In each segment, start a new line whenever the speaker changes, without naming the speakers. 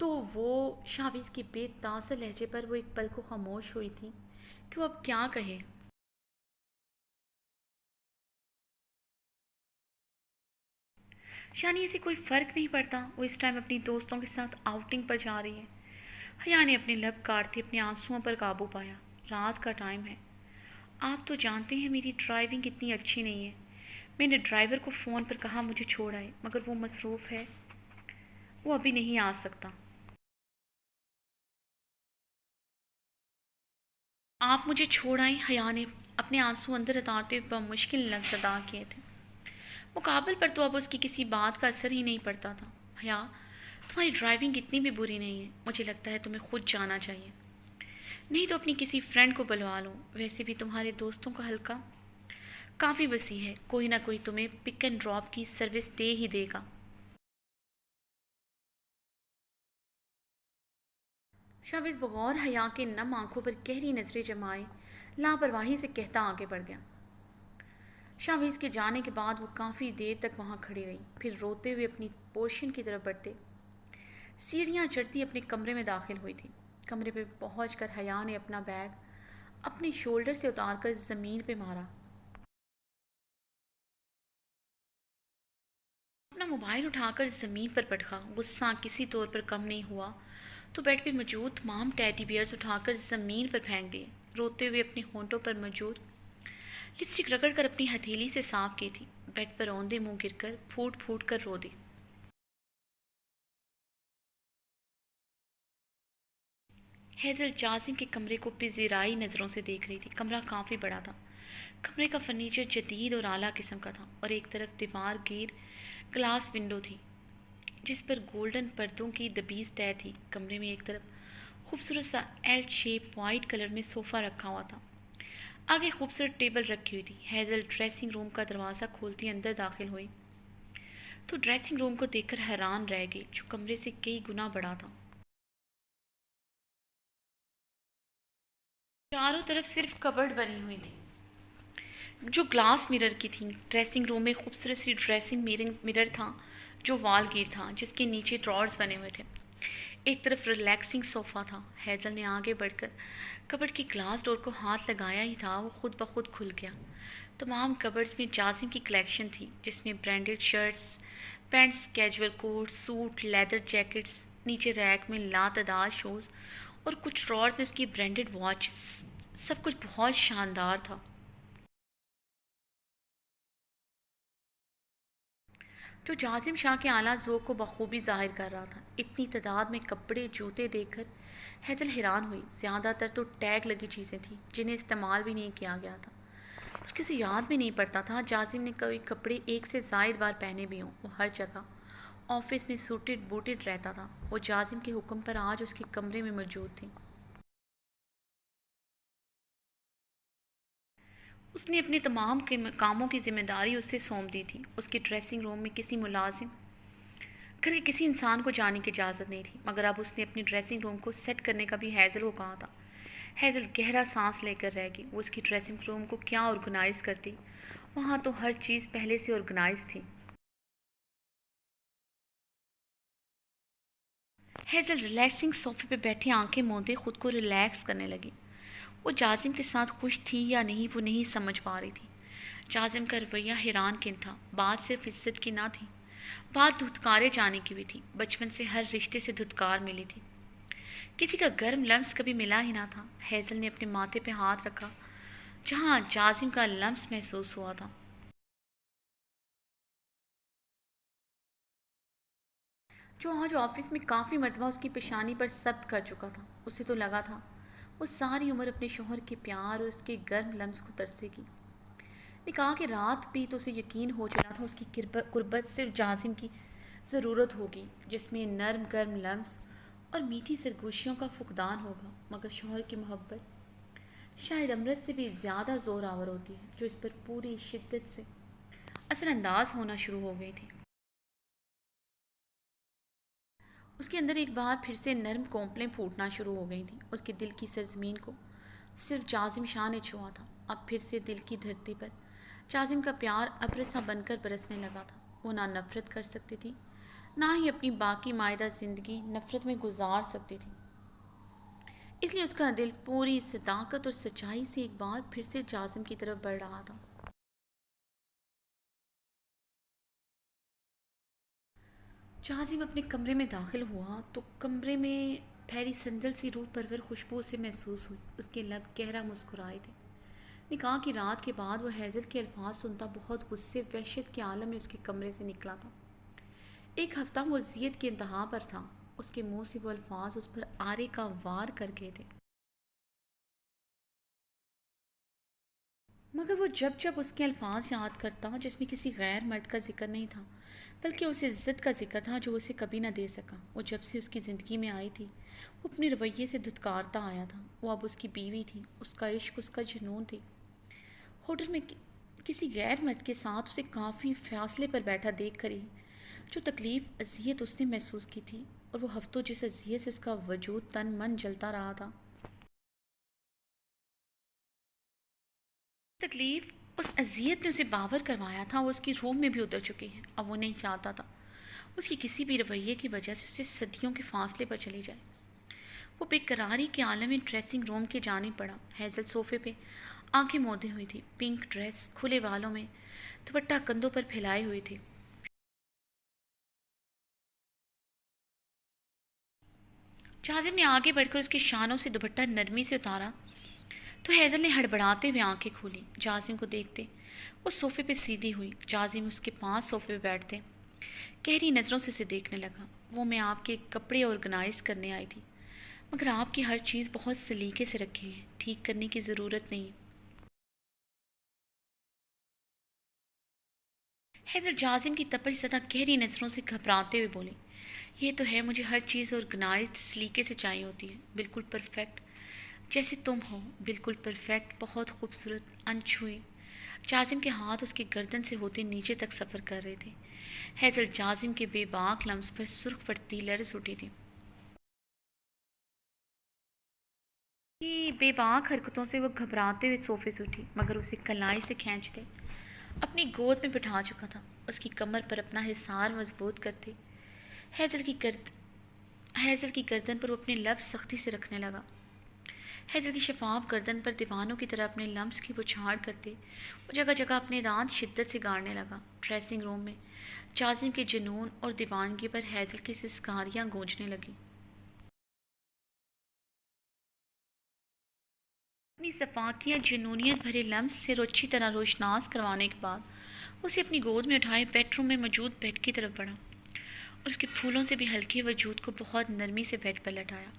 تو وہ شاویز کے بے تاثر لہجے پر وہ ایک پل کو خاموش ہوئی تھی کہ وہ اب کیا کہے۔ شانی سے کوئی فرق نہیں پڑتا، وہ اس ٹائم اپنی دوستوں کے ساتھ آؤٹنگ پر جا رہی ہے۔ حیا نے اپنے لب کاٹتے اپنے آنسوؤں پر قابو پایا۔ رات کا ٹائم ہے، آپ تو جانتے ہیں میری ڈرائیونگ اتنی اچھی نہیں ہے۔ میں نے ڈرائیور کو فون پر کہا مجھے چھوڑ آئے، مگر وہ مصروف ہے، وہ ابھی نہیں آ سکتا۔ آپ مجھے چھوڑ آئیں، حیا نے اپنے آنسو اندر اتارتے ہوئے بمشکل لفظ ادا کیے تھے۔ مقابل پر تو اب اس کی کسی بات کا اثر ہی نہیں پڑتا تھا۔ حیا، تمہاری ڈرائیونگ اتنی بھی بری نہیں ہے، مجھے لگتا ہے تمہیں خود جانا چاہیے، نہیں تو اپنی کسی فرینڈ کو بلوا لو، ویسے بھی تمہارے دوستوں کا حلقہ کافی وسیع ہے، کوئی نہ کوئی تمہیں پک اینڈ ڈراپ کی سروس دے ہی دے گا۔ شاویز بغور حیا کے نم آنکھوں پر گہری نظریں جمائے لاپرواہی سے کہتا آگے بڑھ گیا۔ شاویز کے جانے کے بعد وہ کافی دیر تک وہاں کھڑی رہی، پھر روتے ہوئے اپنی پورشن کی طرف بڑھتے سیڑھیاں چڑھتی اپنے کمرے میں داخل ہوئی تھی۔ کمرے پہ پہنچ کر حیا نے اپنا بیگ اپنے شولڈر سے اتار کر زمین پہ مارا، اپنا موبائل اٹھا کر زمین پر پٹکا۔ غصہ کسی طور پر کم نہیں ہوا تو بیڈ پہ موجود تمام ٹیڈی بیئرز اٹھا کر زمین پر پھینک دیے، روتے ہوئے اپنے ہونٹوں پر موجود لپسٹک رگڑ کر اپنی ہتھیلی سے صاف کی تھی، بیڈ پر اوندے منہ گر کر پھوٹ پھوٹ کر رو دی۔ ہیزل جازم کے کمرے کو پذیرائی نظروں سے دیکھ رہی تھی۔ کمرہ کافی بڑا تھا، کمرے کا فرنیچر جدید اور اعلیٰ قسم کا تھا، اور ایک طرف دیوار گیر گلاس ونڈو تھی جس پر گولڈن پردوں کی دبیز طے تھی۔ کمرے میں ایک طرف خوبصورت سا ایل شیپ وائٹ کلر میں صوفہ رکھا ہوا تھا، آگے خوبصورت ٹیبل رکھی ہوئی تھی۔ ہیزل ڈریسنگ روم کا دروازہ کھولتی اندر داخل ہوئی تو ڈریسنگ روم کو دیکھ کر حیران رہ گئی، جو کمرے سے کئی گنا بڑا تھا۔ چاروں طرف صرف کبرڈ بنی ہوئی تھی جو گلاس مرر کی تھی۔ ڈریسنگ روم میں خوبصورت سی ڈریسنگ مرر تھا جو وال گیر تھا، جس کے نیچے ڈرارز بنے ہوئے تھے۔ ایک طرف ریلیکسنگ صوفہ تھا۔ ہیزل نے آگے بڑھ کر کبرڈ کی گلاس ڈور کو ہاتھ لگایا ہی تھا، وہ خود بخود کھل گیا۔ تمام کبرڈز میں جازم کی کلیکشن تھی، جس میں برانڈڈ شرٹس، پینٹس، کیجول کوٹ، سوٹ، لیدر جیکٹس، نیچے ریک میں لاتعداد شوز اور کچھ ڈرارز میں اس کی برانڈڈ واچ، سب کچھ بہت شاندار تھا۔ جو جازم شاہ کے اعلیٰ ذوق کو بخوبی ظاہر کر رہا تھا۔ اتنی تعداد میں کپڑے جوتے دیکھ کر ہیزل حیران ہوئی۔ زیادہ تر تو ٹیگ لگی چیزیں تھیں جنہیں استعمال بھی نہیں کیا گیا تھا، بلکہ اسے یاد بھی نہیں پڑتا تھا جازم نے کوئی کپڑے ایک سے زائد بار پہنے بھی ہوں۔ وہ ہر جگہ آفس میں سوٹڈ بوٹڈ رہتا تھا، وہ جازم کے حکم پر آج اس کے کمرے میں موجود تھی۔ اس نے اپنے تمام کاموں کی ذمہ داری اسے سونپ دی تھی۔ اس کے ڈریسنگ روم میں کسی ملازم گھر کے کسی انسان کو جانے کی اجازت نہیں تھی، مگر اب اس نے اپنی ڈریسنگ روم کو سیٹ کرنے کا بھی ہیزل کو کہا تھا۔ ہیزل گہرا سانس لے کر رہ گئی۔ وہ اس کی ڈریسنگ روم کو کیا آرگنائز کرتی، وہاں تو ہر چیز پہلے سے آرگنائز تھی۔ ہیزل ریلیکسنگ صوفے پہ بیٹھے آنکھیں موندے خود کو ریلیکس کرنے لگی۔ وہ جازم کے ساتھ خوش تھی یا نہیں وہ نہیں سمجھ پا رہی تھی۔ جازم کا رویہ حیران کن تھا۔ بات صرف عزت کی نہ تھی، بات دھتکارے جانے کی بھی تھی۔ بچپن سے ہر رشتے سے دھتکار ملی تھی، کسی کا گرم لمس کبھی ملا ہی نہ تھا۔ ہیزل نے اپنے ماتھے پہ ہاتھ رکھا جہاں جازم کا لمس محسوس ہوا تھا۔ جو آج آفس میں کافی مرتبہ اس کی پیشانی پر ثبت کر چکا تھا۔ اسے تو لگا تھا وہ ساری عمر اپنے شوہر کے پیار اور اس کے گرم لمس کو ترسے گی۔ نکاح کے رات بھی تو اسے یقین ہو چلا تھا اس کی قربت صرف جازم کی ضرورت ہوگی، جس میں نرم گرم لمس اور میٹھی سرگوشیوں کا فقدان ہوگا، مگر شوہر کی محبت شاید امرت سے بھی زیادہ زور آور ہوتی ہے، جو اس پر پوری شدت سے اثر انداز ہونا شروع ہو گئی تھی۔ اس کے اندر ایک بار پھر سے نرم کونپلیں پھوٹنا شروع ہو گئی تھیں۔ اس کے دل کی سرزمین کو صرف جازم شاہ نے چھوا تھا۔ اب پھر سے دل کی دھرتی پر جازم کا پیار ابر سا بن کر برسنے لگا تھا۔ وہ نہ نفرت کر سکتی تھی، نہ ہی اپنی باقی مائدہ زندگی نفرت میں گزار سکتی تھی۔ اس لیے اس کا دل پوری صداقت اور سچائی سے ایک بار پھر سے جازم کی طرف بڑھ رہا تھا۔ جازم اپنے کمرے میں داخل ہوا تو کمرے میں پھیلی سندل سی روح پرور خوشبو اسے محسوس ہوئی۔ اس کے لب گہرا مسکرائے تھے۔ نکاح کی رات کے بعد وہ ہیزل کے الفاظ سنتا بہت غصے وحشت کے عالم میں اس کے کمرے سے نکلا تھا۔ ایک ہفتہ وہ اذیت کی انتہا پر تھا۔ اس کے منہ سے وہ الفاظ اس پر آرے کا وار کر گئے تھے، مگر وہ جب جب اس کے الفاظ یاد کرتا جس میں کسی غیر مرد کا ذکر نہیں تھا بلکہ اس عزت کا ذکر تھا جو اسے کبھی نہ دے سکا، وہ جب سے اس کی زندگی میں آئی تھی وہ اپنے رویے سے دھتکارتا آیا تھا۔ وہ اب اس کی بیوی تھی، اس کا عشق، اس کا جنون تھی۔ ہوٹل میں کسی غیر مرد کے ساتھ اسے کافی فاصلے پر بیٹھا دیکھ کر ہی جو تکلیف اذیت اس نے محسوس کی تھی، اور وہ ہفتوں جس اذیت سے اس کا وجود تن من جلتا رہا تھا، تکلیف اس اذیت نے اسے باور کروایا تھا وہ اس کی روح میں بھی اتر چکی ہے۔ اب وہ نہیں چاہتا تھا اس کی کسی بھی رویے کی وجہ سے اسے صدیوں کے فاصلے پر چلی جائے۔ وہ بے قراری کے عالم میں ڈریسنگ روم کے جانب پڑا۔ ہیزل صوفے پہ آنکھیں موندے ہوئی تھی، پنک ڈریس کھلے بالوں میں، دوپٹہ کندھوں پر پھیلائے ہوئی تھی۔ جازم نے آگے بڑھ کر اس کے شانوں سے دوپٹہ نرمی سے اتارا تو ہیزل نے ہڑبڑاتے ہوئے آنکھیں کھولی۔ جازم کو دیکھتے وہ صوفے پہ سیدھی ہوئی۔ جازم اس کے پاس صوفے پہ بیٹھتے گہری نظروں سے اسے دیکھنے لگا۔ وہ میں آپ کے کپڑے آرگنائز کرنے آئی تھی، مگر آپ کی ہر چیز بہت سلیقے سے رکھی ہے، ٹھیک کرنے کی ضرورت نہیں۔ ہیزل جازم کی تپش زدہ گہری نظروں سے گھبراتے ہوئے بولی، یہ تو ہے، مجھے ہر چیز آرگنائزڈ سلیقے سے چاہیے ہوتی ہے، بالکل پرفیکٹ جیسے تم ہو، بالکل پرفیکٹ، بہت خوبصورت، انچھوئی۔ جازم کے ہاتھ اس کی گردن سے ہوتے نیچے تک سفر کر رہے تھے۔ ہیزل جازم کے بے باک لمس پر سرخ پڑتی لرز اٹھی تھی۔ کی بے باک حرکتوں سے وہ گھبراتے ہوئے صوفے سے اٹھی، مگر اسے کلائی سے کھینچتے اپنی گود میں بٹھا چکا تھا، اس کی کمر پر اپنا حصار مضبوط کرتے ہیزل کی گردن پر وہ اپنے لب سختی سے رکھنے لگا۔ ہیزل کی شفاف گردن پر دیوانوں کی طرح اپنے لمس کی بچھاڑ کرتے وہ جگہ جگہ اپنے دانت شدت سے گاڑنے لگا۔ ڈریسنگ روم میں جازم کے جنون اور دیوانگی پر ہیزل کی سسکاریاں گونجنے لگیں۔ اپنی صفاقیہ جنونیت بھرے لمس سے اچھی طرح روشناس کروانے کے بعد اسے اپنی گود میں اٹھائے بیڈ روم میں موجود بیڈ کی طرف بڑھا اور اس کے پھولوں سے بھی ہلکے وجود کو بہت نرمی سے بیڈ پر لٹایا۔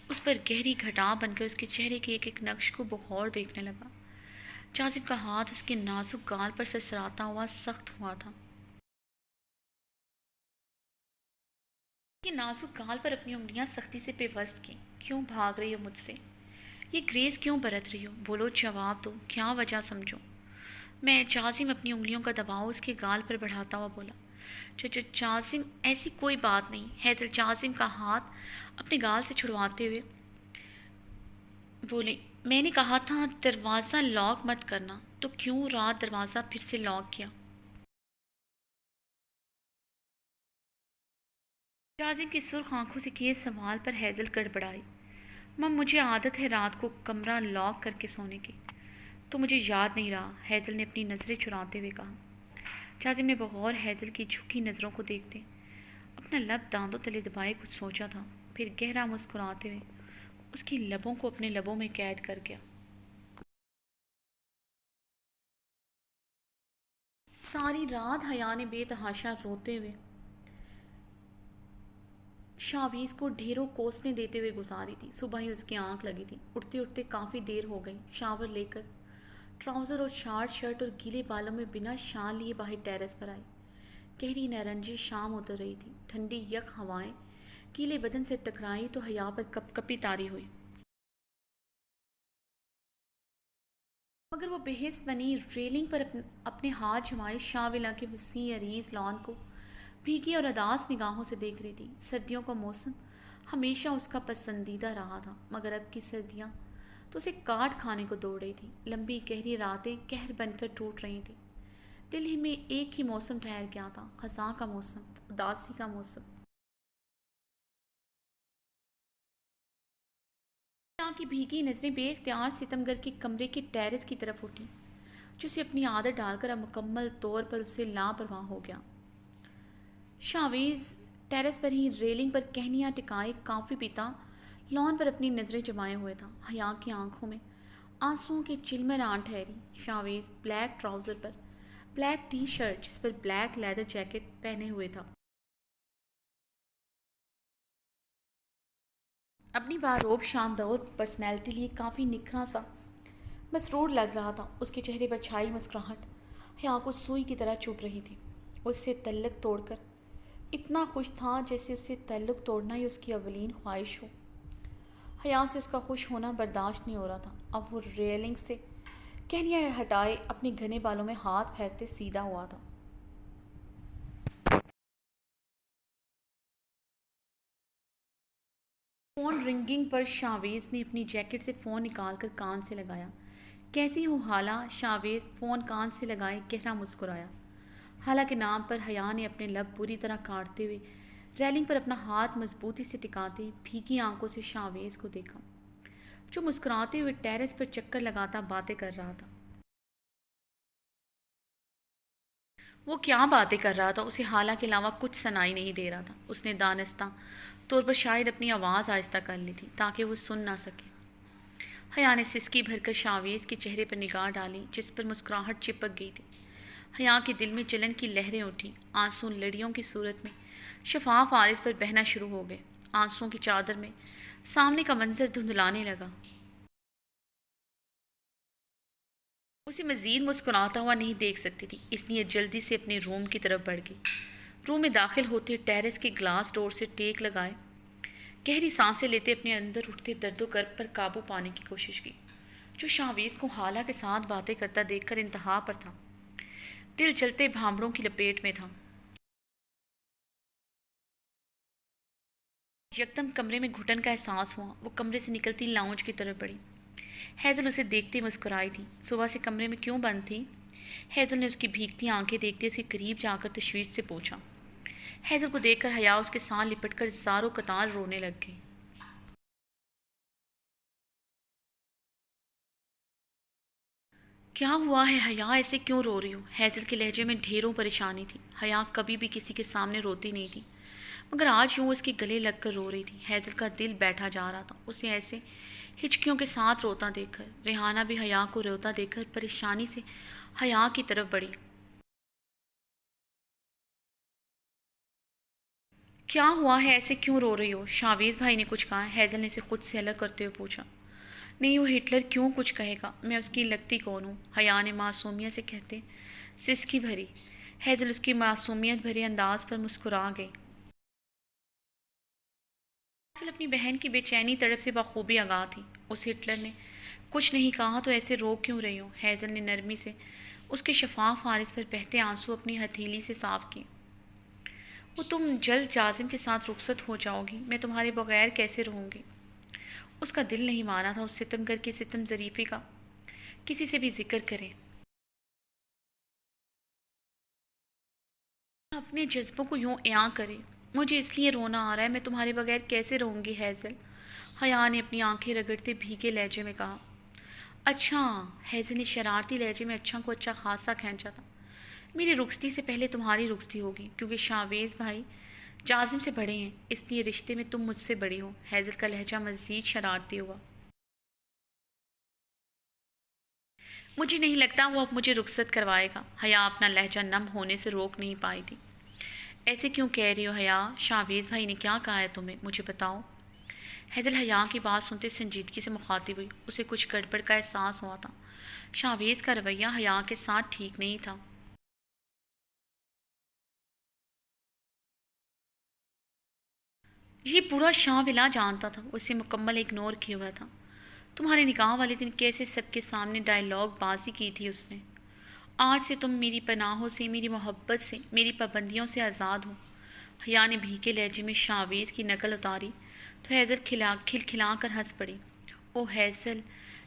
اس پر گہری گھٹا بن کر اس کے چہرے کے ایک ایک نقش کو بغور دیکھنے لگا۔ جازم کا ہاتھ اس کے نازک گال پر سرسراتا ہوا سخت ہوا تھا۔ اس کے نازک گال پر اپنی انگلیاں سختی سے پیوست کیں۔ کیوں بھاگ رہی ہو مجھ سے؟ یہ گریز کیوں برت رہی ہو؟ بولو، جواب دو، کیا وجہ سمجھو؟ میں جازم اپنی انگلیوں کا دباؤ اس کے گال پر بڑھاتا ہوا بولا۔ جازم ایسی کوئی بات نہیں۔ ہیزل جازم کا ہاتھ اپنے گال سے چھڑواتے ہوئے بولی، میں نے کہا تھا دروازہ لاک مت کرنا، تو کیوں رات دروازہ پھر سے لاک کیا؟ جازم کی سرخ آنکھوں سے کیے سوال پر ہیزل گڑبڑائی۔ مم، مجھے عادت ہے رات کو کمرہ لاک کر کے سونے کی۔ تو مجھے یاد نہیں رہا، ہیزل نے اپنی نظریں چراتے ہوئے کہا۔ جازم نے بغور ہیزل کی جھکی نظروں کو دیکھتے اپنا لب دانتوں تلے دبائے کچھ سوچا تھا، پھر گہرا مسکراتے ہوئے اس کی لبوں کو اپنے لبوں میں قید کر گیا۔ ساری رات حیا نے بے تحاشا روتے ہوئے شاویز کو ڈھیروں کوسنے دیتے ہوئے گزاری تھی۔ صبح ہی اس کی آنکھ لگی تھی۔ اٹھتے اٹھتے کافی دیر ہو گئی۔ شاور لے کر ٹراؤزر اور شارٹ شرٹ اور گیلے بالوں میں بنا شال لیے باہر ٹیرس پر آئی۔ گہری نارنجی شام اتر رہی تھی۔ ٹھنڈی یک ہوائیں گیلے بدن سے ٹکرائی تو حیا پر کپ کپی طاری ہوئی، مگر وہ بے حس بنی ریلنگ پر اپنے ہاتھ جمائے شاولا کے وسیع عریض لان کو بھیگی اور اداس نگاہوں سے دیکھ رہی تھی۔ سردیوں کا موسم ہمیشہ اس کا پسندیدہ رہا تھا، مگر اب کی سردیاں تو اسے کاٹ کھانے کو دوڑ رہی تھیں۔ لمبی گہری راتیں قہر بن کر ٹوٹ رہی تھیں۔ دل ہی میں ایک ہی موسم ٹھہر گیا تھا، خزاں کا موسم، اداسی کا موسم۔ یہاں کی بھیگی نظریں بے اختیار ستمگر کے کمرے کے ٹیرس کی طرف اٹھی، جو اسے اپنی عادت ڈال کر اب مکمل طور پر اس سے لاپرواہ ہو گیا۔ شاویز ٹیرس پر ہی ریلنگ پر کہنیاں ٹکائے کافی پیتا لان پر اپنی نظریں جمائے ہوئے تھا۔ حیا کی آنکھوں میں آنسوؤں کی چلملاہٹ ٹھہری۔ شاویز بلیک ٹراؤزر پر بلیک ٹی شرٹ جس پر بلیک لیدر جیکٹ پہنے ہوئے تھا، اپنی واروب شاندار پرسنالٹی لیے کافی نکھرا سا مسرور لگ رہا تھا۔ اس کے چہرے پر چھائی مسکراہٹ حیا کو سوئی کی طرح چبھ رہی تھی۔ اس سے تعلق توڑ کر اتنا خوش تھا جیسے اس سے تعلق توڑنا ہی اس کی اولین خواہش ہو۔ حیا سے اس کا خوش ہونا برداشت نہیں ہو رہا تھا۔ اب وہ ریلنگ سے کہنیاں ہٹائے اپنے گھنے بالوں میں ہاتھ پھیرتے سیدھا ہوا تھا۔ فون رنگنگ پر شاویز نے اپنی جیکٹ سے فون نکال کر کان سے لگایا۔ کیسی ہو حالہ؟ شاویز فون کان سے لگائے گہرا مسکرایا۔ حالہ کے نام پر حیا نے اپنے لب بری طرح کاٹتے ہوئے ریلنگ پر اپنا ہاتھ مضبوطی سے ٹکاتے بھیگی آنکھوں سے شاویز کو دیکھا، جو مسکراتے ہوئے ٹیرس پر چکر لگاتا باتیں کر رہا تھا۔ وہ کیا باتیں کر رہا تھا اسے حالہ کے علاوہ کچھ سنائی نہیں دے رہا تھا۔ اس نے دانستہ طور پر شاید اپنی آواز آہستہ کر لی تھی تاکہ وہ سن نہ سکے۔ حیا نے سسکی بھر کر شاویز کے چہرے پر نگاہ ڈالی جس پر مسکراہٹ چپک گئی تھی۔ حیا کے دل میں جلن کی لہریں اٹھیں، آنسو لڑیوں کی صورت میں شفاف آرز پر بہنا شروع ہو گئے۔ آنسوؤں کی چادر میں سامنے کا منظر دھندلانے لگا۔ اسے مزید مسکراتا ہوا نہیں دیکھ سکتی تھی، اس لیے جلدی سے اپنے روم کی طرف بڑھ گئی۔ روم میں داخل ہوتے ٹیرس کے گلاس ڈور سے ٹیک لگائے گہری سانسیں لیتے اپنے اندر اٹھتے درد و کرب پر قابو پانے کی کوشش کی، جو شاویز کو حالہ کے ساتھ باتیں کرتا دیکھ کر انتہا پر تھا۔ دل جلتے بھانبڑوں کی لپیٹ میں تھا۔ یکدم کمرے میں گھٹن کا احساس ہوا۔ وہ کمرے سے نکلتی لاؤنج کی طرف بڑھی۔ ہیزل اسے دیکھتے مسکرائی تھی۔ صبح سے کمرے میں کیوں بند تھی؟ ہیزل نے اس کی بھیگتی آنکھیں دیکھتے اس کے قریب جا کر تشویش سے پوچھا۔ ہیزل کو دیکھ کر حیا اس کے ساتھ لپٹ کر زاروں قطار رونے لگ گئی۔ کیا ہوا ہے حیا؟ ایسے کیوں رو رہی ہو؟ ہیزل کے لہجے میں ڈھیروں پریشانی تھی۔ حیا کبھی بھی کسی کے سامنے روتی نہیں تھی، مگر آج یوں اس کے گلے لگ کر رو رہی تھی۔ ہیزل کا دل بیٹھا جا رہا تھا اسے ایسے ہچکیوں کے ساتھ روتا دیکھ کر۔ ریحانہ بھی حیا کو روتا دیکھ کر پریشانی سے حیا کی طرف بڑھی۔ کیا ہوا ہے؟ ایسے کیوں رو رہی ہو؟ شاویز بھائی نے کچھ کہا؟ ہیزل نے اسے خود سے الگ کرتے ہوئے پوچھا۔ نہیں، وہ ہٹلر کیوں کچھ کہے گا؟ میں اس کی لگتی کون ہوں؟ حیا نے معصومیت سے کہتے سسکی بھری۔ ہیزل اس کی معصومیت بھرے انداز پر مسکرا گئی۔ اپنی بہن کی بے چینی تڑپ سے بخوبی آگاہ تھی۔ اس ہٹلر نے کچھ نہیں کہا تو ایسے رو کیوں رہی ہو؟ ہیزل نے نرمی سے اس کے شفاف آرز پر بہتے آنسو اپنی ہتھیلی سے صاف کیے۔ وہ تم جلد جازم کے ساتھ رخصت ہو جاؤ گی، میں تمہارے بغیر کیسے رہوں گی؟ اس کا دل نہیں مانا تھا اس ستم گر کے ستم ظریفی کا کسی سے بھی ذکر کرے۔ اپنے جذبوں کو یوں عیاں کرے۔ مجھے اس لیے رونا آ رہا ہے، میں تمہارے بغیر کیسے رہوں گی ہیزل؟ حیا نے اپنی آنکھیں رگڑتے بھیگے لہجے میں کہا۔ اچھا، ہیزل نے شرارتی لہجے میں اچھا کو اچھا خاصا کھینچا تھا۔ میری رخصتی سے پہلے تمہاری رخصتی ہوگی، کیونکہ شاویز بھائی جازم سے بڑے ہیں، اس لیے رشتے میں تم مجھ سے بڑی ہو۔ ہیزل کا لہجہ مزید شرارتی ہوا۔ مجھے نہیں لگتا وہ اب مجھے رخصت کروائے گا۔ حیا اپنا لہجہ نم ہونے سے روک نہیں پائی تھی۔ ایسے کیوں کہہ رہی ہو حیا؟ شاویز بھائی نے کیا کہا ہے تمہیں؟ مجھے بتاؤ۔ ہیزل حیا کی بات سنتے سنجیدگی سے مخاطب ہوئی۔ اسے کچھ گڑبڑ کا احساس ہوا تھا۔ شاویز کا رویہ حیا کے ساتھ ٹھیک نہیں تھا۔ یہ پورا شاہ ولا جانتا تھا، اسے مکمل اگنور کیا ہوا تھا۔ تمہارے نکاح والے دن کیسے سب کے سامنے ڈائیلاگ بازی کی تھی اس نے۔ آج سے تم میری پناہوں سے، میری محبت سے، میری پابندیوں سے آزاد ہو۔ حیا نے بھیگے لہجے میں شاویز کی نقل اتاری تو ہیزل کھلکھلا کر ہنس پڑی۔ او ہیزل،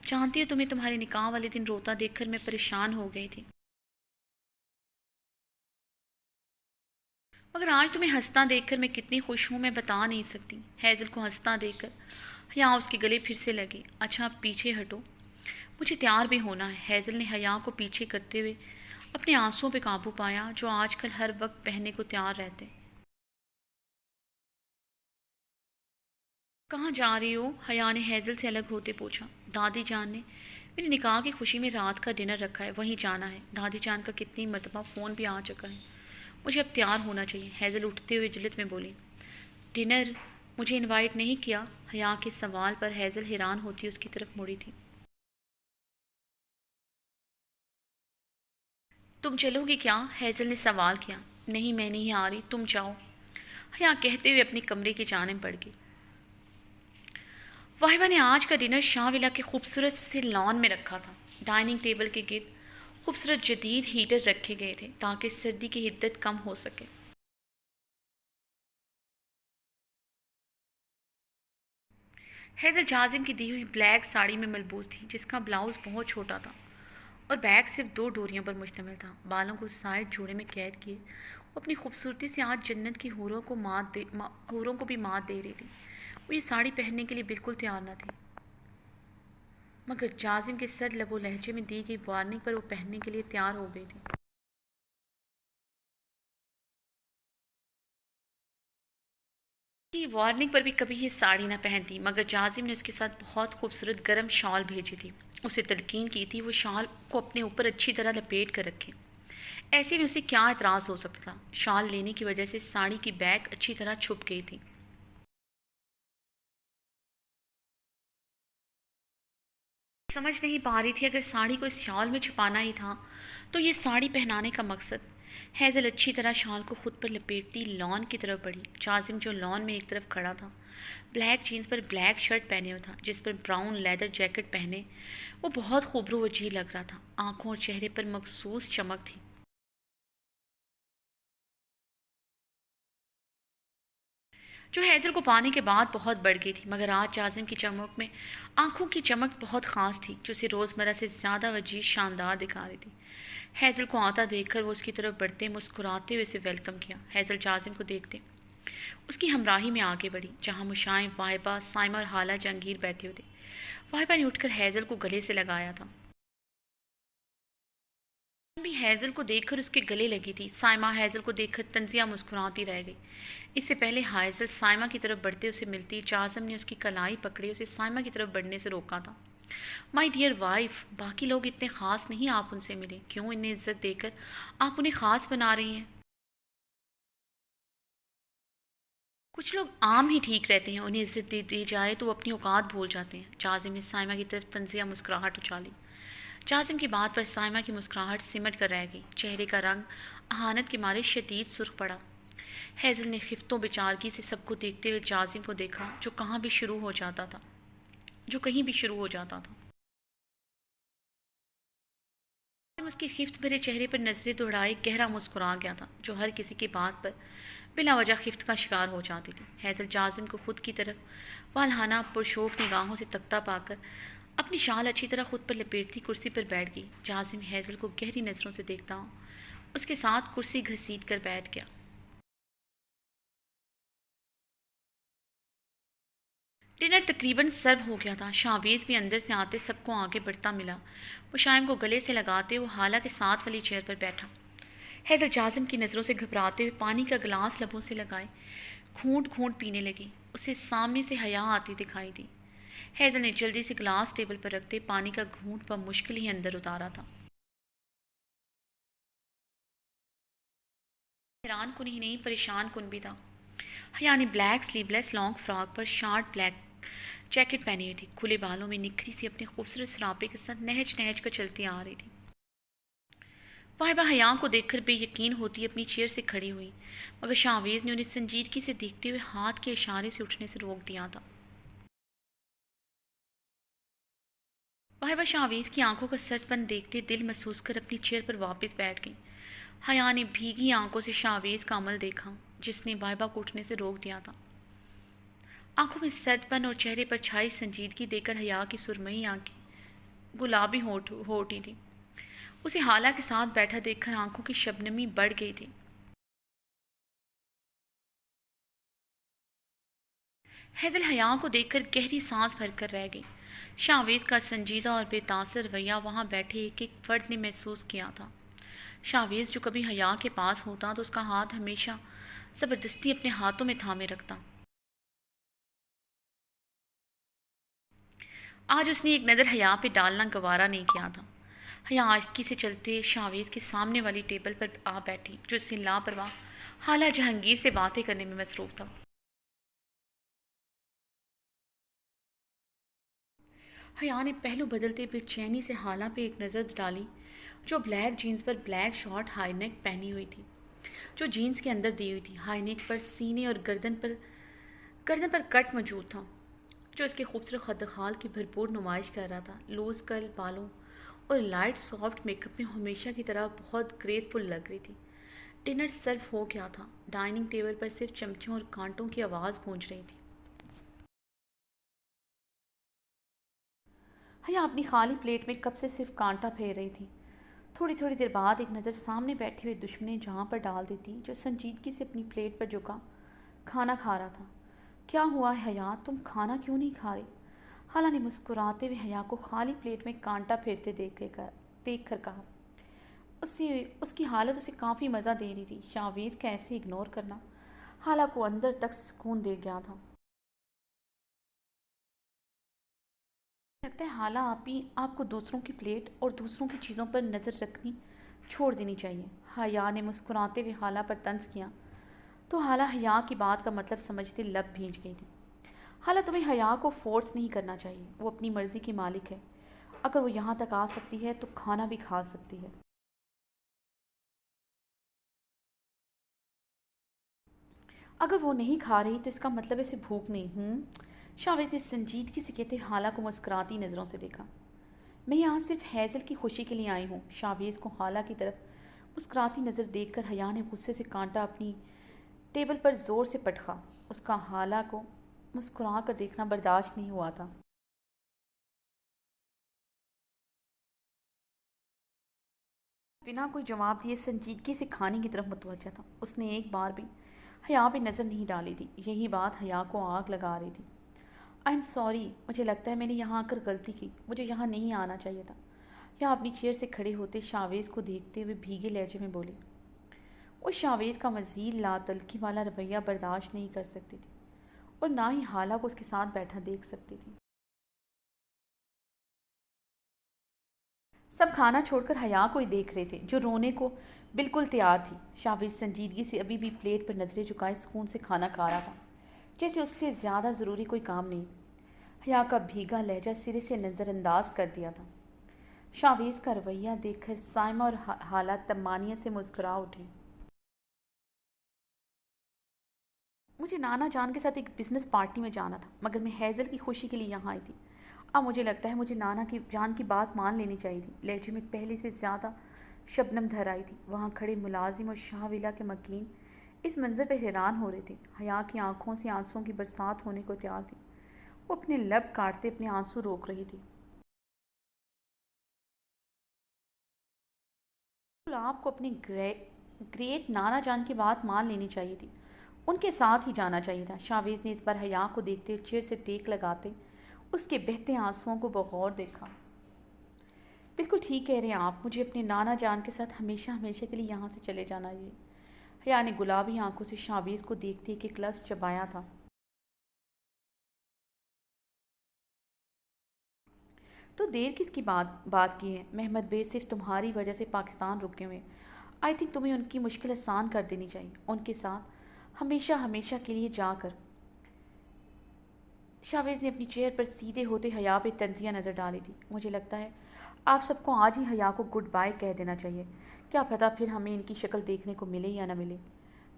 جانتی ہو تمہیں تمہارے نکاح والے دن روتا دیکھ کر میں پریشان ہو گئی تھی۔ مگر آج تمہیں ہنستا دیکھ کر میں کتنی خوش ہوں میں بتا نہیں سکتی۔ ہیزل کو ہنستا دیکھ کر حیا اس کے گلے پھر سے لگی۔ اچھا آپ پیچھے ہٹو، مجھے تیار بھی ہونا ہے۔ ہیزل نے حیا کو پیچھے کرتے ہوئے اپنے آنسوؤں پہ قابو پایا جو آج کل ہر وقت بہنے کو تیار رہتے۔ کہاں جا رہی ہو؟ حیا نے ہیزل سے الگ ہوتے پوچھا۔ دادی جان نے میری نکاح کی خوشی میں رات کا ڈنر رکھا ہے، وہیں جانا ہے۔ دادی جان کا کتنی مرتبہ فون بھی آ چکا ہے، مجھے اب تیار ہونا چاہیے۔ ہیزل اٹھتے ہوئے جلد میں بولی۔ ڈنر؟ مجھے انوائٹ نہیں کیا؟ حیا کے سوال پر ہیزل حیران ہوتی اس کی طرف مڑی تھی۔ تم چلو گی کیا؟ ہیزل نے سوال کیا۔ نہیں میں نہیں آ رہی، تم جاؤ، حیا کہتے ہوئے اپنی کمرے کی جانب بڑھ گئی۔ واہبہ نے آج کا ڈنر شاہ ولا کے خوبصورت سے لان میں رکھا تھا۔ ڈائننگ ٹیبل کے گرد خوبصورت جدید ہیٹر رکھے گئے تھے تاکہ سردی کی حدت کم ہو سکے۔ ہیزل جازم کی دی ہوئی بلیک ساڑی میں ملبوس تھی جس کا بلاؤز بہت چھوٹا تھا اور بیگ صرف 2 ڈوریوں پر مشتمل تھا۔ بالوں کو سائڈ جوڑے میں قید کیے وہ اپنی خوبصورتی سے آج جنت کی حوروں کو بھی مات دے رہی تھی۔ وہ یہ ساڑی پہننے کے لیے بالکل تیار نہ تھی، مگر جازم کے سرد لب و لہجے میں دی گئی وارننگ پر وہ پہننے کے لیے تیار ہو گئی تھی۔ کی وارننگ پر بھی کبھی یہ ساڑی نہ پہنتی، مگر جازم نے اس کے ساتھ بہت خوبصورت گرم شال بھیجی تھی۔ اسے تلقین کی تھی وہ شال کو اپنے اوپر اچھی طرح لپیٹ کر رکھے۔ ایسے میں اسے کیا اعتراض ہو سکتا تھا؟ شال لینے کی وجہ سے ساڑی کی بیک اچھی طرح چھپ گئی تھی۔ سمجھ نہیں پا رہی تھی اگر ساڑی کو اس شال میں چھپانا ہی تھا تو یہ ساڑی پہنانے کا مقصد۔ ہیزل اچھی طرح شال کو خود پر لپیٹتی لان کی طرف بڑھی۔ جازم جو لان میں ایک طرف کھڑا تھا، بلیک جینز پر بلیک شرٹ پہنے ہوئے تھا جس پر براؤن لیدر جیکٹ پہنے وہ بہت خوبرو وجیح لگ رہا تھا۔ آنکھوں اور چہرے پر مخصوص چمک تھی جو ہیزل کو پانے کے بعد بہت بڑھ گئی تھی، مگر آج جازم کی چمک میں آنکھوں کی چمک بہت خاص تھی جو اسے روزمرہ سے زیادہ وجیح شاندار دکھا رہی تھی۔ ہیزل کو آتا دیکھ کر وہ اس کی طرف بڑھتے مسکراتے ہوئے اسے ویلکم کیا۔ ہیزل جازم کو دیکھتے اس کی ہمراہی میں آگے بڑھی جہاں مشائم واہبہ، سائمہ اور حالہ جہانگیر بیٹھے ہوتے۔ واہبہ نے اٹھ کر ہیزل کو گلے سے لگایا تھا، بھی ہیزل کو دیکھ کر اس کے گلے لگی تھی۔ سائمہ ہیزل کو دیکھ کر طنزیہ مسکراتی رہ گئی۔ اس سے پہلے ہیزل سائمہ کی طرف بڑھتے اسے ملتی، جازم نے اس کی کلائی پکڑے اسے سائمہ کی طرف بڑھنے سے روکا تھا۔ مائی ڈیئر وائف، باقی لوگ اتنے خاص نہیں آپ ان سے ملے، کیوں انہیں عزت دے کر آپ انہیں خاص بنا رہی ہیں؟ کچھ لوگ عام ہی ٹھیک رہتے ہیں، انہیں عزت دے دی جائے تو وہ اپنی اوقات بھول جاتے ہیں۔ جازم نے سائمہ کی طرف طنزیہ مسکراہٹ اچھالی۔ جازم کی بات پر سائمہ کی مسکراہٹ سمٹ کر رہ گئی، چہرے کا رنگ اہانت کے مارے شدید سرخ پڑا۔ ہیزل نے خفتوں بیچارگی سے سب کو دیکھتے ہوئے جازم کو دیکھا جو کہیں بھی شروع ہو جاتا تھا۔ اس کی خفت بھرے چہرے پر نظریں دوڑائے گہرا مسکرا گیا تھا جو ہر کسی کی بات پر بلا وجہ خفت کا شکار ہو جاتی تھی۔ ہیزل جازم کو خود کی طرف والہانہ پرشوق نگاہوں سے تکتا پا کر اپنی شال اچھی طرح خود پر لپیٹتی کرسی پر بیٹھ گئی۔ جازم ہیزل کو گہری نظروں سے دیکھتا ہوں اس کے ساتھ کرسی گھسیٹ کر بیٹھ گیا۔ ڈنر تقریباً سرو ہو گیا تھا۔ شاویز بھی اندر سے آتے سب کو آگے بڑھتا ملا۔ مشائم کو گلے سے لگاتے وہ حالہ کے ساتھ والی چیئر پر بیٹھا۔ ہیزل جازم کی نظروں سے گھبراتے ہوئے پانی کا گلاس لبوں سے لگائے گھونٹ گھونٹ پینے لگی۔ اسے سامنے سے حیا آتی دکھائی دی۔ ہیزل نے جلدی سے گلاس ٹیبل پر رکھتے پانی کا گھونٹ بمشکل ہی اندر اتارا تھا۔ حیران کن ہی نہیں پریشان کن بھی تھا۔ حیا نے بلیک سلیو لیس لانگ فراک پر شارٹ بلیک جیکٹ پہنی ہوئی تھی، کھلے بالوں میں نکھری سی اپنے خوبصورت سراپے کے ساتھ نہج نہج کر چلتی آ رہی تھی۔ واہبہ حیا کو دیکھ کر بے یقین ہوتی اپنی چیئر سے کھڑی ہوئی، مگر شاویز نے انہیں سنجیدگی سے دیکھتے ہوئے ہاتھ کے اشارے سے اٹھنے سے روک دیا تھا۔ واہبہ شاویز کی آنکھوں کا سرد پن دیکھتے دل محسوس کر اپنی چیئر پر واپس بیٹھ گئی۔ حیا نے بھیگی آنکھوں سے شاویز کا عمل دیکھا جس نے واہبہ کو اٹھنے سے روک دیا تھا۔ آنکھوں میں سرد پن اور چہرے پر چھائی سنجیدگی دے کر حیا کی سرمئی آنکھیں گلابی ہو اٹھی تھی۔ اسے حالہ کے ساتھ بیٹھا دیکھ کر آنکھوں کی شبنمی بڑھ گئی تھی۔ حیدل حیا کو دیکھ کر گہری سانس بھر کر رہ گئی۔ شاویز کا سنجیدہ اور بے تاثر رویہ وہاں بیٹھے ایک ایک فرد نے محسوس کیا تھا۔ شاویز جو کبھی حیا کے پاس ہوتا تو اس کا ہاتھ ہمیشہ زبردستی اپنے ہاتھوں میں تھامے رکھتا۔ آج اس نے ایک نظر حیا پہ ڈالنا گوارا نہیں کیا تھا۔ حیا آہستگی سے چلتے شاویز کے سامنے والی ٹیبل پر آ بیٹھی جو اس سے لاپرواہ حالہ جہانگیر سے باتیں کرنے میں مصروف تھا۔ حیا نے پہلو بدلتے بے چینی سے حالہ پہ ایک نظر ڈالی جو بلیک جینز پر بلیک شارٹ ہائی نیک پہنی ہوئی تھی، جو جینز کے اندر دی ہوئی تھی۔ ہائی نیک پر سینے اور گردن پر کٹ موجود تھا جو اس کے خوبصورت خدخال کی بھرپور نمائش کر رہا تھا۔ لوز کرل بالوں اور لائٹ سافٹ میک اپ میں ہمیشہ کی طرح بہت گریسفل لگ رہی تھی۔ ڈنر سرو ہو گیا تھا۔ ڈائننگ ٹیبل پر صرف چمچوں اور کانٹوں کی آواز گونج رہی تھی۔ حیا اپنی خالی پلیٹ میں کپ سے صرف کانٹا پھیر رہی تھی۔ تھوڑی تھوڑی دیر بعد ایک نظر سامنے بیٹھے ہوئے دشمنے جہاں پر ڈال دیتی جو سنجیدگی سے اپنی پلیٹ پر جھکا کھانا کھا رہا تھا۔ کیا ہوا ہے حیا، تم کھانا کیوں نہیں کھا رہی؟ حالہ نے مسکراتے ہوئے حیا کو خالی پلیٹ میں کانٹا پھیرتے دیکھ کر کہا۔ اس کی حالت اسے کافی مزہ دے رہی تھی۔ شاویز کا ایسے اگنور کرنا حالہ کو اندر تک سکون دے گیا تھا۔ لگتا ہے حالہ آپ کو دوسروں کی پلیٹ اور دوسروں کی چیزوں پر نظر رکھنی چھوڑ دینی چاہیے۔ حیا نے مسکراتے ہوئے حالہ پر طنز کیا تو حالہ حیا کی بات کا مطلب سمجھتے لب بھیج گئی تھی۔ حالہ تمہیں حیا کو فورس نہیں کرنا چاہیے، وہ اپنی مرضی کی مالک ہے۔ اگر وہ یہاں تک آ سکتی ہے تو کھانا بھی کھا سکتی ہے۔ اگر وہ نہیں کھا رہی تو اس کا مطلب اسے بھوک نہیں ہوں؟ شاویز نے سنجیدگی سے کہتے ہوئے حالہ کو مسکراتی نظروں سے دیکھا۔ میں یہاں صرف حیزل کی خوشی کے لیے آئی ہوں۔ شاویز کو حالہ کی طرف مسکراتی نظر دیکھ کر حیا نے غصے سے کانٹا اپنی ٹیبل پر زور سے پٹخا۔ اس کا حالہ کو مسکرا کر دیکھنا برداشت نہیں ہوا تھا۔ بنا کوئی جواب دیے سنجیدگی سے کھانے کی طرف متوجہ تھا۔ اس نے ایک بار بھی حیا پہ نظر نہیں ڈالی تھی۔ یہی بات حیا کو آگ لگا رہی تھی۔ آئی ایم سوری، مجھے لگتا ہے میں نے یہاں آ کر غلطی کی، مجھے یہاں نہیں آنا چاہیے تھا۔ یا اپنی چیئر سے کھڑے ہوتے شاویز کو دیکھتے ہوئے بھیگے لہجے میں بولی۔ وہ شاویز کا مزید لا تلخی والا رویہ برداشت نہیں کر سکتی تھی اور نہ ہی حالہ کو اس کے ساتھ بیٹھا دیکھ سکتی تھی۔ سب کھانا چھوڑ کر حیا کو ہی دیکھ رہے تھے جو رونے کو بالکل تیار تھی۔ شاویز سنجیدگی سے ابھی بھی پلیٹ پر نظریں جھکائے سکون سے کھانا کھا رہا تھا، جیسے اس سے زیادہ ضروری کوئی کام نہیں۔ حیا کا بھیگا لہجہ سرے سے نظر انداز کر دیا تھا۔ شاویز کا رویہ دیکھ کر سائمہ اور حالہ طمانیت سے مسکرا اٹھے۔ مجھے نانا جان کے ساتھ ایک بزنس پارٹی میں جانا تھا، مگر میں حیزل کی خوشی کے لیے یہاں آئی تھی۔ اب مجھے لگتا ہے مجھے نانا کی جان کی بات مان لینی چاہیے تھی۔ لہجے میں پہلے سے زیادہ شبنم دھر آئی تھی۔ وہاں کھڑے ملازم اور شاہ ویلا کے مکین اس منظر پہ حیران ہو رہے تھے۔ حیا کی آنکھوں سے آنسوؤں کی برسات ہونے کو تیار تھی۔ وہ اپنے لب کاٹتے اپنے آنسو روک رہی تھی۔ آپ کو اپنے گریٹ نانا جان کی بات مان لینی چاہیے تھی، ان کے ساتھ ہی جانا چاہیے تھا۔ شاویز نے اس بار حیا کو دیکھتے ہوئے چیئر سے ٹیک لگاتے اس کے بہتے آنسوؤں کو بغور دیکھا۔ بالکل ٹھیک کہہ رہے ہیں آپ، مجھے اپنے نانا جان کے ساتھ ہمیشہ ہمیشہ کے لیے یہاں سے چلے جانا ہے۔ حیا نے گلابی آنکھوں سے شاویز کو دیکھتے ایک ایک لفظ چبایا تھا۔ تو دیر کس کی بات کی ہے؟ محمد بے صرف تمہاری وجہ سے پاکستان رکے ہوئے۔ آئی تھنک تمہیں ان کی مشکل آسان کر دینی چاہیے، ان کے ساتھ ہمیشہ ہمیشہ کے لیے جا کر۔ شاویز نے اپنی چیئر پر سیدھے ہوتے حیا پہ تنزیہ نظر ڈالی تھی۔ مجھے لگتا ہے آپ سب کو آج ہی حیا کو گڈ بائی کہہ دینا چاہیے، کیا پتہ پھر ہمیں ان کی شکل دیکھنے کو ملے یا نہ ملے۔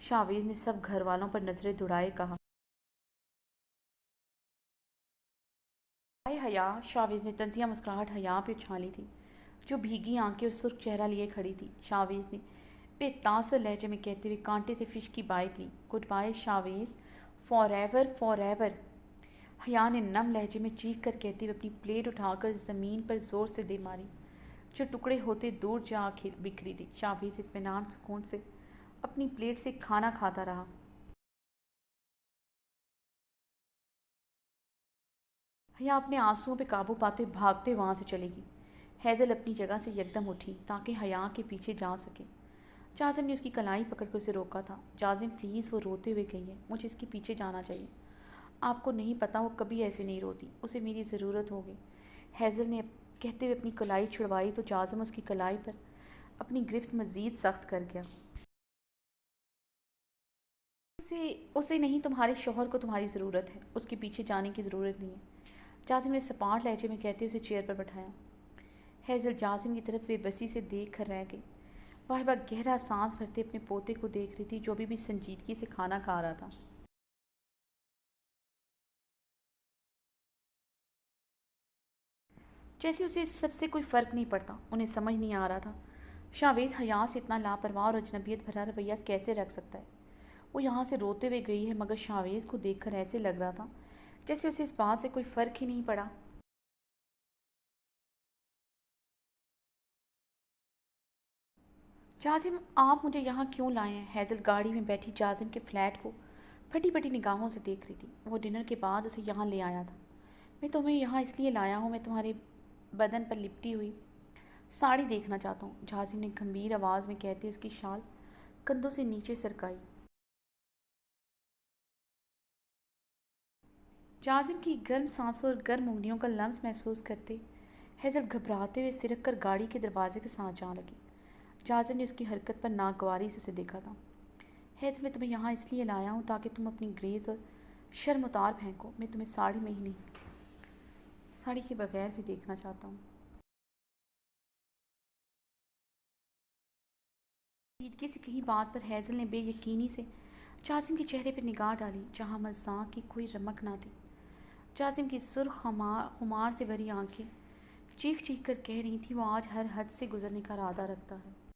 شاویز نے سب گھر والوں پر نظریں دوڑائے کہا۔ ہائے حیا، شاویز نے طنزیہ مسکراہٹ حیا پہ اچھالی تھی جو بھیگی آنکھیں اور سرخ چہرہ لیے کھڑی تھی۔ شاویز نے بے تاثر لہجے میں کہتے ہوئے کانٹے سے فش کی بائٹ لی۔ Goodbye Chavez, forever forever, Haya نے نم لہجے میں چیخ کر کہتے ہوئے اپنی پلیٹ اٹھا کر زمین پر زور سے دے ماری جو ٹکڑے ہوتے دور جا بکھری تھی۔ شاویز اطمینان سکون سے اپنی پلیٹ سے کھانا کھاتا رہا۔ حیا اپنے آنسوؤں پہ قابو پاتے بھاگتے وہاں سے چلے گی۔ ہیزل اپنی جگہ سے یکدم اٹھی تاکہ حیا کے پیچھے جا سکے۔ جازم نے اس کی کلائی پکڑ کر اسے روکا تھا۔ جازم پلیز، وہ روتے ہوئے گئی ہے، مجھے اس کے پیچھے جانا چاہیے۔ آپ کو نہیں پتہ، وہ کبھی ایسے نہیں روتی، اسے میری ضرورت ہوگی۔ ہیزل نے کہتے ہوئے اپنی کلائی چھڑوائی تو جازم اس کی کلائی پر اپنی گرفت مزید سخت کر گیا۔ اسے نہیں، تمہارے شوہر کو تمہاری ضرورت ہے، اس کے پیچھے جانے کی ضرورت نہیں ہے، جازم نے سپاٹ لہجے میں کہتے اسے چیئر پر بٹھایا۔ ہیزل جازم کی طرف بے بسی سے دیکھ کر رہ گئی۔ واہبہ گہرا سانس بھرتے اپنے پوتے کو دیکھ رہی تھی جو بھی سنجیدگی سے کھانا کھا رہا تھا۔ جیسے اسے سب سے کوئی فرق نہیں پڑتا۔ انہیں سمجھ نہیں آ رہا تھا شاویز حیا سے اتنا لاپرواہ اور اجنبیت بھرا رویہ کیسے رکھ سکتا ہے۔ وہ یہاں سے روتے ہوئے گئی ہے مگر شاویز کو دیکھ کر ایسے لگ رہا تھا جیسے اسے اس بات سے کوئی فرق ہی نہیں پڑا۔ جازم، آپ مجھے یہاں کیوں لائے ہیں؟ ہیزل گاڑی میں بیٹھی جازم کے فلیٹ کو پھٹی پھٹی نگاہوں سے دیکھ رہی تھی۔ وہ ڈنر کے بعد اسے یہاں لے آیا تھا۔ میں تمہیں یہاں اس لیے لایا ہوں، میں تمہارے بدن پر لپٹی ہوئی ساڑی دیکھنا چاہتا ہوں، جازم نے گھمبیر آواز میں کہتے اس کی شال کندھوں سے نیچے سرکائی۔ جازم کی گرم سانسوں اور گرم انگلیوں کا لمس محسوس کرتے ہیزل گھبراتے ہوئے سرک کر گاڑی کے دروازے کے ساتھ جا لگی۔ جازم نے اس کی حرکت پر ناگواری سے اسے دیکھا تھا۔ ہیزل، میں تمہیں یہاں اس لیے لایا ہوں تاکہ تم اپنی گریز اور شرم اتار پھینکو۔ میں تمہیں ساڑی میں ہی نہیں، ساڑی کے بغیر بھی دیکھنا چاہتا ہوں۔ پیچیدگی سے کہیں بات پر ہیزل نے بے یقینی سے جازم کے چہرے پر نگاہ ڈالی جہاں مذاق کی کوئی رمق نہ تھی۔ جازم کی سرخ خمار سے بھری آنکھیں چیخ چیخ کر کہہ رہی تھیں وہ آج ہر حد سے گزرنے کا ارادہ رکھتا ہے۔